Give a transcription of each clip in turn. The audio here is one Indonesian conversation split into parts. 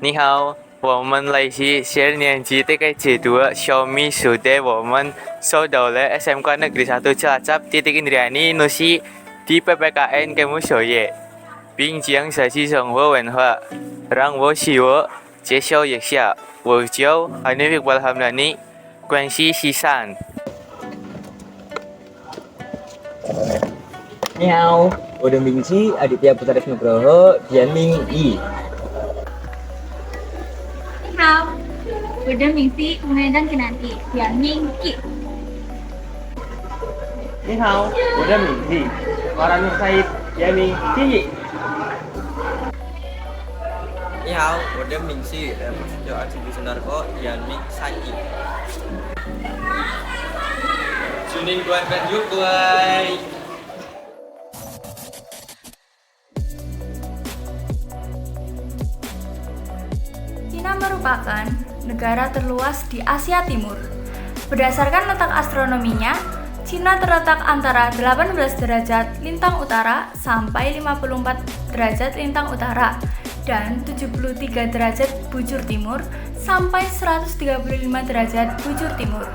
你好，我们来自share年级TK-J2 Xiaomi Sude Women Saudara SMK Negeri 1 Cilacap titik Indriani Nusi di PPKN Kemusoye 并将学习生活文化让我希望介绍一下我叫 Hanif Iqbal Hamdani 关系西山你好，我的名字Aditya Putra Nugroho Dian Ming Yi。你好，我的名字Umedan Kinanti Dian Ming Ki。你好，我的名字Farhan Said Dian Ming Ki。你好，我的名字叫Arjun Sundarko Dian Ming Sai。Suning Tuan Kanjuk Tuai。Cina merupakan negara terluas di Asia Timur. Berdasarkan letak astronominya, Cina terletak antara 18 derajat lintang utara sampai 54 derajat lintang utara dan 73 derajat bujur timur sampai 135 derajat bujur timur.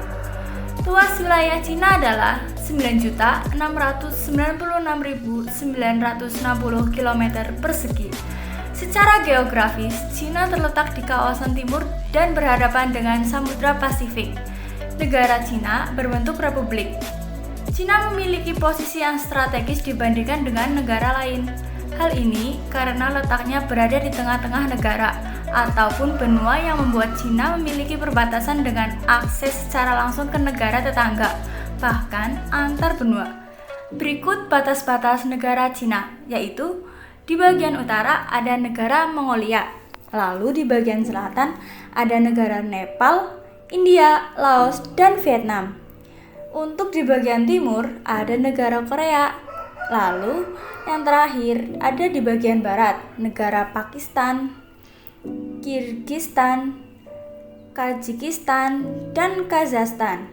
Luas wilayah Cina adalah 9.696.960 km persegi. Secara geografis, Cina terletak di kawasan timur dan berhadapan dengan Samudra Pasifik. Negara Cina berbentuk republik. Cina memiliki posisi yang strategis dibandingkan dengan negara lain. Hal ini karena letaknya berada di tengah-tengah negara ataupun benua yang membuat Cina memiliki perbatasan dengan akses secara langsung ke negara tetangga, bahkan antar benua. Berikut batas-batas negara Cina, yaitu di bagian utara ada negara Mongolia, lalu di bagian selatan ada negara Nepal, India, Laos, dan Vietnam. Untuk di bagian timur ada negara Korea, lalu yang terakhir ada di bagian barat negara Pakistan, Kirgistan, Tajikistan, dan Kazakhstan.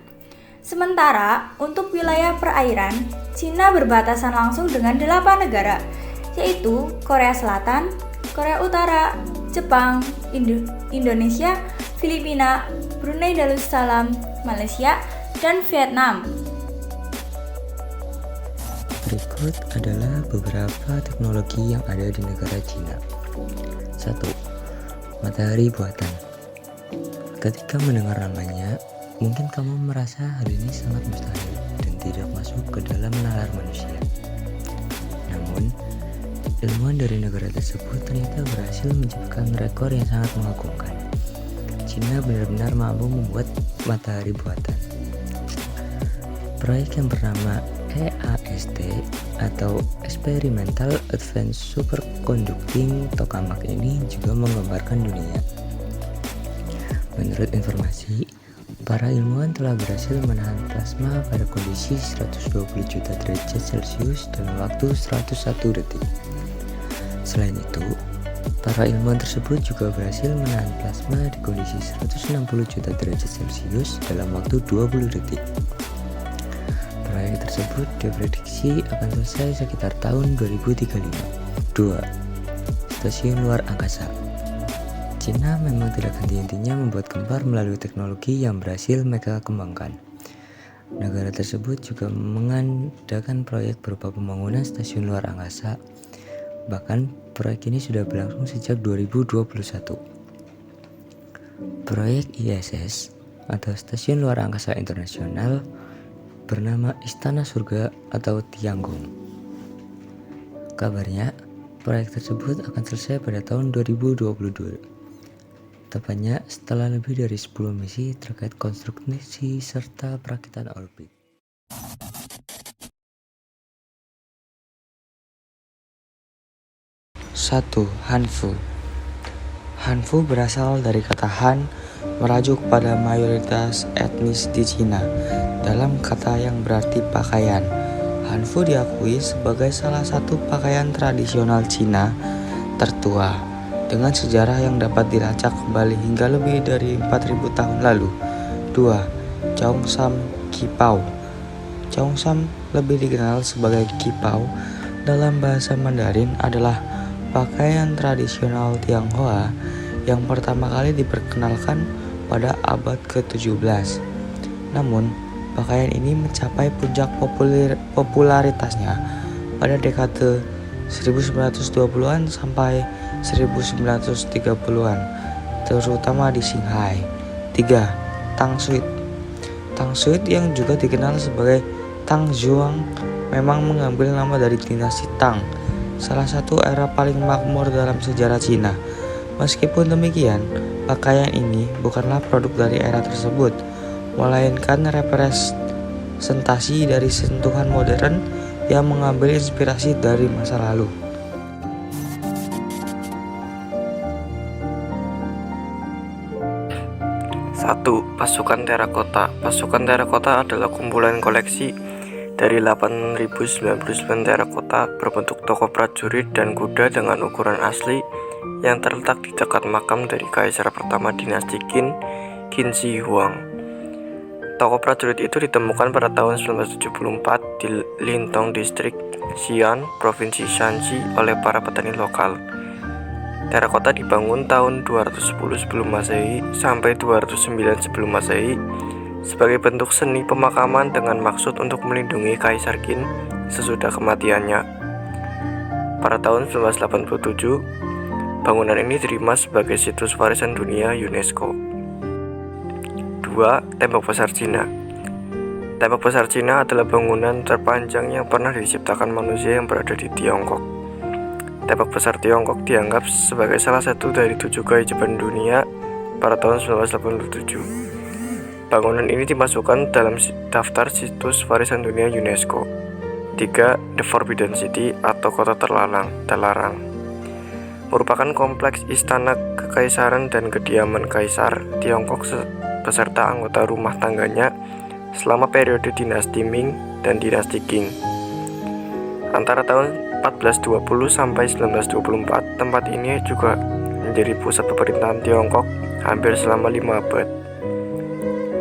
Sementara untuk wilayah perairan, Cina berbatasan langsung dengan 8 negara, yaitu Korea Selatan, Korea Utara, Jepang, Indonesia, Filipina, Brunei Darussalam, Malaysia, dan Vietnam. Berikut adalah beberapa teknologi yang ada di negara Cina. 1. Matahari buatan. Ketika mendengar namanya, mungkin kamu merasa hal ini sangat mustahil dan tidak masuk ke dalam nalar manusia. Namun, ilmuwan dari negara tersebut ternyata berhasil menciptakan rekor yang sangat mengagumkan. Cina benar-benar mampu membuat matahari buatan. Proyek yang bernama EAST atau Experimental Advanced Superconducting Tokamak ini juga menggambarkan dunia. Menurut informasi, para ilmuwan telah berhasil menahan plasma pada kondisi 120 juta derajat Celcius dalam waktu 101 detik. Selain itu, para ilmuwan tersebut juga berhasil menahan plasma di kondisi 160 juta derajat Celcius dalam waktu 20 detik. Proyek tersebut diprediksi akan selesai sekitar tahun 2035. 2. Stasiun luar angkasa. Cina memang tidak henti-hentinya membuat gempar melalui teknologi yang berhasil mereka kembangkan. Negara tersebut juga mengadakan proyek berupa pembangunan stasiun luar angkasa. Bahkan proyek ini sudah berlangsung sejak 2021. Proyek ISS atau Stasiun Luar Angkasa Internasional bernama Istana Surga atau Tiangong. Kabarnya, proyek tersebut akan selesai pada tahun 2022. Tepatnya setelah lebih dari 10 misi terkait konstruksi serta perakitan orbit. 1. Hanfu. Hanfu berasal dari kata Han, merajuk pada mayoritas etnis di Cina. Dalam kata yang berarti pakaian, Hanfu diakui sebagai salah satu pakaian tradisional Cina tertua dengan sejarah yang dapat dilacak kembali hingga lebih dari 4.000 tahun lalu. 2. Cheongsam Qipao. Cheongsam lebih dikenal sebagai Qipao dalam bahasa Mandarin adalah pakaian tradisional Tionghoa yang pertama kali diperkenalkan pada abad ke-17. Namun, pakaian ini mencapai puncak popularitasnya pada dekade 1920-an sampai 1930-an, terutama di Shanghai. 3. Tang Sui. Tang Sui yang juga dikenal sebagai Tang Zhuang memang mengambil nama dari dinasti Tang, salah satu era paling makmur dalam sejarah Cina. Meskipun demikian, pakaian ini bukanlah produk dari era tersebut, melainkan representasi dari sentuhan modern yang mengambil inspirasi dari masa lalu. Satu, pasukan terakota. Pasukan terakota adalah kumpulan koleksi dari 8.099 terakota berbentuk tokoh prajurit dan kuda dengan ukuran asli yang terletak di dekat makam dari kaisar pertama dinasti Qin, Qin Shi Huang. Tokoh prajurit itu ditemukan pada tahun 1974 di Lintong Distrik, Xi'an, Provinsi Shanxi oleh para petani lokal. Terakota dibangun tahun 210 sebelum Masehi sampai 209 sebelum Masehi sebagai bentuk seni pemakaman dengan maksud untuk melindungi Kaisar Qin sesudah kematiannya. Pada tahun 1987, bangunan ini diterima sebagai situs warisan dunia UNESCO. 2. Tembok Besar Cina. Tembok Besar Cina adalah bangunan terpanjang yang pernah diciptakan manusia yang berada di Tiongkok. Tembok Besar Tiongkok dianggap sebagai salah satu dari 7 keajaiban dunia pada tahun 1987. Bangunan ini dimasukkan dalam daftar situs warisan dunia UNESCO. 3. The Forbidden City atau kota terlarang merupakan kompleks istana kekaisaran dan kediaman kaisar Tiongkok beserta anggota rumah tangganya selama periode dinasti Ming dan dinasti Qing. Antara tahun 1420 sampai 1924, tempat ini juga menjadi pusat pemerintahan Tiongkok hampir selama 5 abad.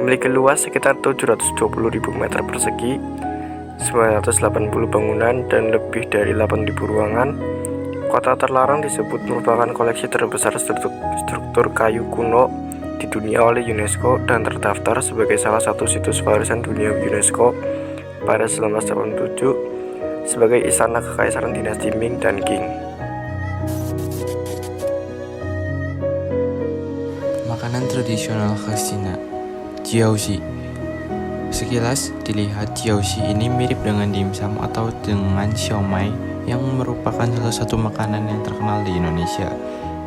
Memiliki luas sekitar 720.000 meter persegi, 980 bangunan, dan lebih dari 8.000 ruangan. Kota terlarang disebut merupakan koleksi terbesar struktur kayu kuno di dunia oleh UNESCO dan terdaftar sebagai salah satu situs warisan dunia UNESCO pada 1987 sebagai istana kekaisaran dinasti Ming dan Qing. Makanan tradisional khas Cina, jiaoxi. Sekilas dilihat jiaoxi ini mirip dengan dimsum atau dengan siomay yang merupakan salah satu makanan yang terkenal di Indonesia.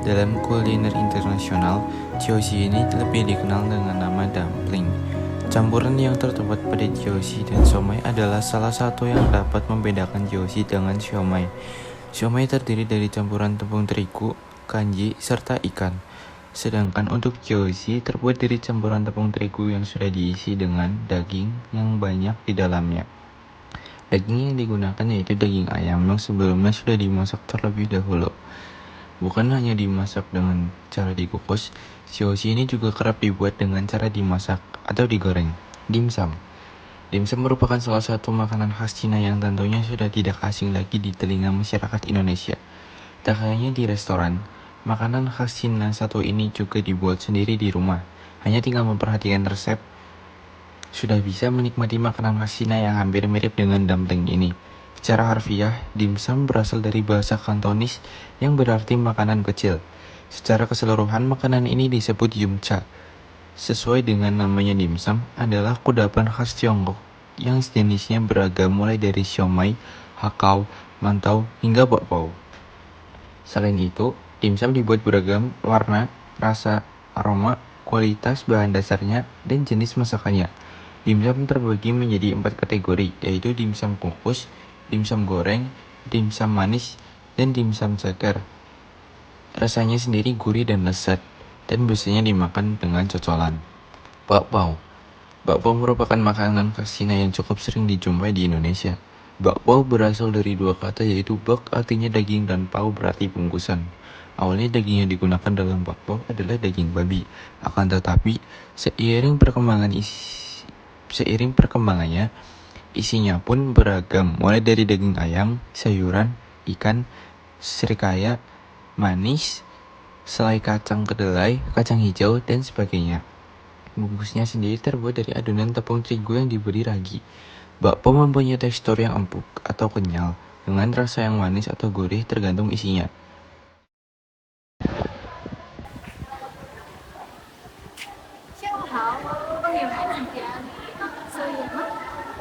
Dalam kuliner internasional, jiaoxi ini lebih dikenal dengan nama dumpling. Campuran yang terdapat pada jiaoxi dan siomay adalah salah satu yang dapat membedakan jiaoxi dengan siomay. Siomay terdiri dari campuran tepung terigu, kanji, serta ikan. Sedangkan untuk jiaoxi terbuat dari campuran tepung terigu yang sudah diisi dengan daging yang banyak di dalamnya. Daging yang digunakan yaitu daging ayam yang sebelumnya sudah dimasak terlebih dahulu. Bukan hanya dimasak dengan cara dikukus, jiaoxi ini juga kerap dibuat dengan cara dimasak atau digoreng. Dimsum. Dimsum merupakan salah satu makanan khas Cina yang tentunya sudah tidak asing lagi di telinga masyarakat Indonesia. Tak hanya di restoran, makanan khas Cina satu ini juga dibuat sendiri di rumah. Hanya tinggal memperhatikan resep, sudah bisa menikmati makanan khas Cina yang hampir mirip dengan dumpling ini. Secara harfiah, dimsum berasal dari bahasa Kantonis yang berarti makanan kecil. Secara keseluruhan, makanan ini disebut yumcha. Sesuai dengan namanya, dimsum adalah kudapan khas Tiongkok yang jenisnya beragam mulai dari siomay, hakau, mantau, hingga bakpao. Selain itu, dimsum dibuat beragam warna, rasa, aroma, kualitas bahan dasarnya, dan jenis masakannya. Dimsum terbagi menjadi 4 kategori, yaitu dimsum kukus, dimsum goreng, dimsum manis, dan dimsum ceker. Rasanya sendiri gurih dan lezat, dan biasanya dimakan dengan cocolan. Bakpao. Bakpao merupakan makanan khas Cina yang cukup sering dijumpai di Indonesia. Bakpao berasal dari 2 kata, yaitu bak artinya daging dan pao berarti bungkusan. Awalnya daging yang digunakan dalam bakpao adalah daging babi. Akan tetapi, seiring perkembangannya, isinya pun beragam, mulai dari daging ayam, sayuran, ikan, serikaya, manis, selai kacang kedelai, kacang hijau, dan sebagainya. Bungkusnya sendiri terbuat dari adonan tepung terigu yang diberi ragi. Bakpo mempunyai tekstur yang empuk atau kenyal, dengan rasa yang manis atau gurih tergantung isinya.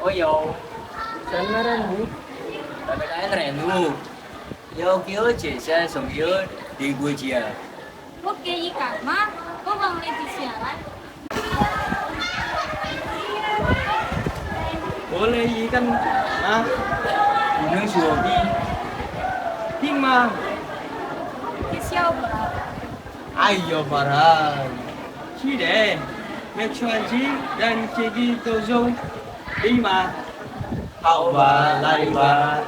Oh yo, sangaranmu. PPKN Renu. Yo kyo jesa somyo di Gojia. Oke, ikan mah, kok bang Leti siaran? Boleh ikan mah. Gunung Suwoki. Hima. Siapa? Ayo barang. Cide. Meksuanji dan Cegi Tozo. Lima. Hau ba, lai ba.